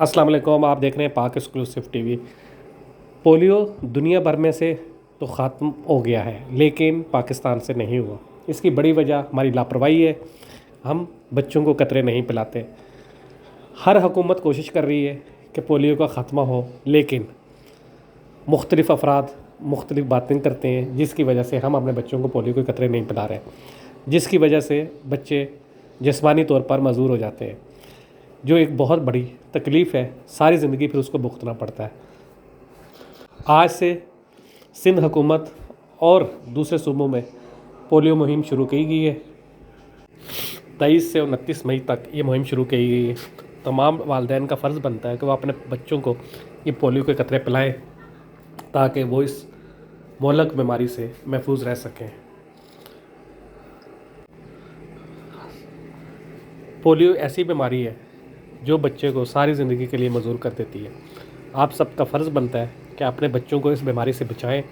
अस्सलाम वालेकुम। आप देख रहे हैं पाक एक्सक्लूसिव टीवी। पोलियो दुनिया भर में से तो ख़त्म हो गया है, लेकिन पाकिस्तान से नहीं हुआ। इसकी बड़ी वजह हमारी लापरवाही है। हम बच्चों को कतरे नहीं पिलाते। हर हुकूमत कोशिश कर रही है कि पोलियो का ख़त्मा हो, लेकिन मुख्तलिफ़ अफराद मुख्तलिफ़ बातें करते हैं, जिसकी वजह से हम अपने बच्चों को पोलियो के कतरे नहीं पिला रहे, जिसकी वजह से बच्चे जिस्मानी तौर पर मजबूर हो जाते हैं, जो एक बहुत बड़ी तकलीफ़ है। सारी ज़िंदगी फिर उसको भुगतना पड़ता है। आज से सिंध हुकूमत और दूसरे सूबों में पोलियो मुहिम शुरू की गई है। 23 से 29 मई तक ये मुहिम शुरू की गई है। तमाम वालिदैन का फ़र्ज़ बनता है कि वो अपने बच्चों को ये पोलियो के कतरे पिलाएं, ताकि वो इस मोहलक बीमारी से महफूज रह सकें। पोलियो ऐसी बीमारी है जो बच्चे को सारी ज़िंदगी के लिए मजबूर कर देती है। आप सबका फ़र्ज़ बनता है कि अपने बच्चों को इस बीमारी से बचाएं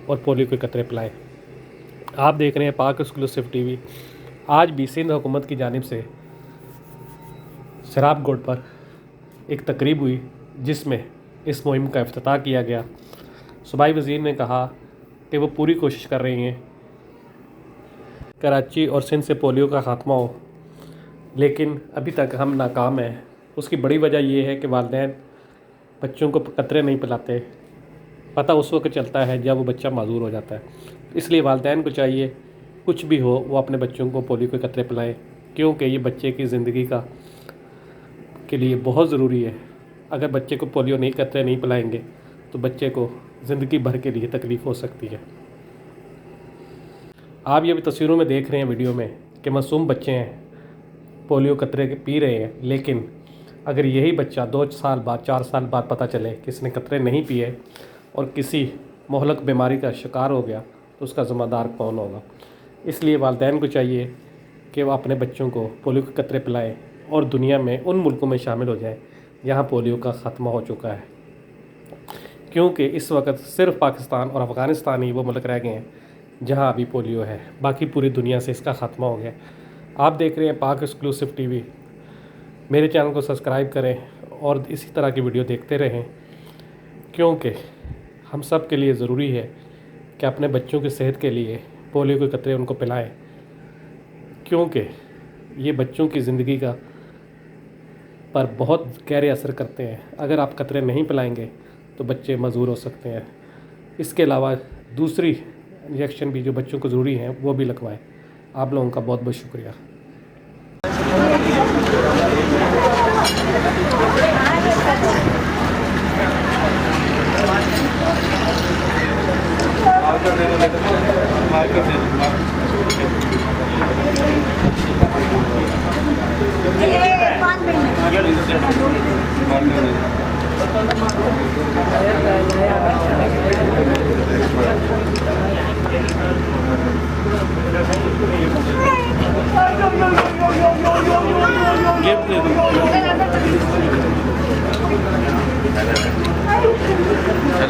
और पोलियो के कतरे पिलाएं। आप देख रहे हैं पाक एक्सक्लूसिव टीवी। आज भी सिंध हुकूमत की जानिब से शराब गोड पर एक तकरीब हुई, जिसमें इस मुहिम का इफ्तिताह किया गया। सूबाई वज़ीर ने कहा कि वो पूरी कोशिश कर रही हैं कराची और सिंध से पोलियो का ख़ात्मा हो, लेकिन अभी तक हम नाकाम हैं। उसकी बड़ी वजह यह है कि वालिदैन बच्चों को कतरे नहीं पिलाते। पता उस वक्त चलता है जब वो बच्चा माजूर हो जाता है। इसलिए वालिदैन को चाहिए, कुछ भी हो, वो अपने बच्चों को पोलियो के कतरे पिलाएं, क्योंकि ये बच्चे की ज़िंदगी के लिए बहुत ज़रूरी है। अगर बच्चे को पोलियो नहीं कतरे नहीं पिलाएंगे तो बच्चे को ज़िंदगी भर के लिए तकलीफ़ हो सकती है। आप ये भी तस्वीरों में देख रहे हैं, वीडियो में, कि मासूम बच्चे हैं, पोलियो कतरे पी रहे हैं, लेकिन अगर यही बच्चा 2 साल बाद 4 साल बाद पता चले कि इसने कतरे नहीं पिए और किसी मोहलक बीमारी का शिकार हो गया, तो उसका ज़िम्मेदार कौन होगा। इसलिए वालिदैन को चाहिए कि वो अपने बच्चों को पोलियो के कतरे पिलाएं और दुनिया में उन मुल्कों में शामिल हो जाएं जहां पोलियो का ख़त्मा हो चुका है, क्योंकि इस वक्त सिर्फ पाकिस्तान और अफ़गानिस्तान ही वो मुल्क रह गए हैं जहां अभी पोलियो है। बाकी पूरी दुनिया से इसका ख़त्मा हो गया। आप देख रहे हैं पाक एक्सक्लूसिव टीवी। मेरे चैनल को सब्सक्राइब करें और इसी तरह की वीडियो देखते रहें, क्योंकि हम सब के लिए ज़रूरी है कि अपने बच्चों की सेहत के लिए पोलियो के कतरे उनको पिलाएं, क्योंकि ये बच्चों की ज़िंदगी पर बहुत गहरे असर करते हैं। अगर आप कतरे नहीं पिलाएंगे तो बच्चे मजबूर हो सकते हैं। इसके अलावा दूसरी इंजेक्शन भी जो बच्चों को ज़रूरी हैं वो भी लगवाएं। आप लोगों का बहुत बहुत शुक्रिया।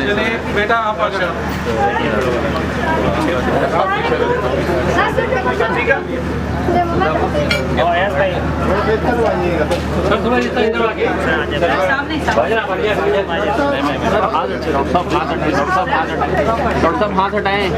चलिए बेटा, आप आ जाओ। ठीक है, हाथ हटाएं।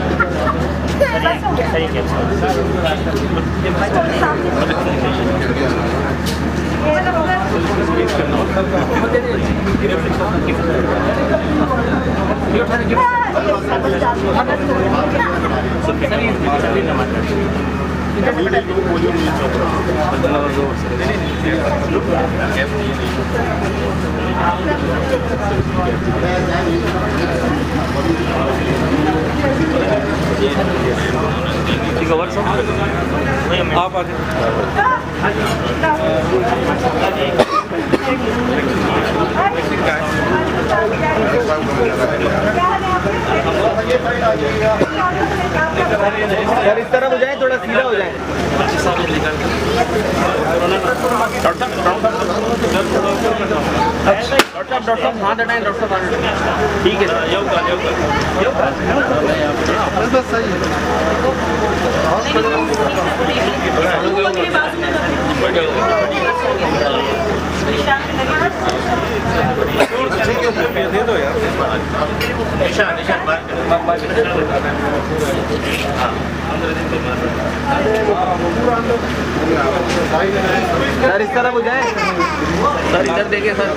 आप आ यार इस तरफ हो जाए, थोड़ा सीधा हो जाए। डॉक्टर साहब हाथ हटाएं, डॉक्टर साहब हाथ हटाएं। ठीक है सर, बस सही है। سر اس طرف ہو جائے سر ادھر دیکھیں سر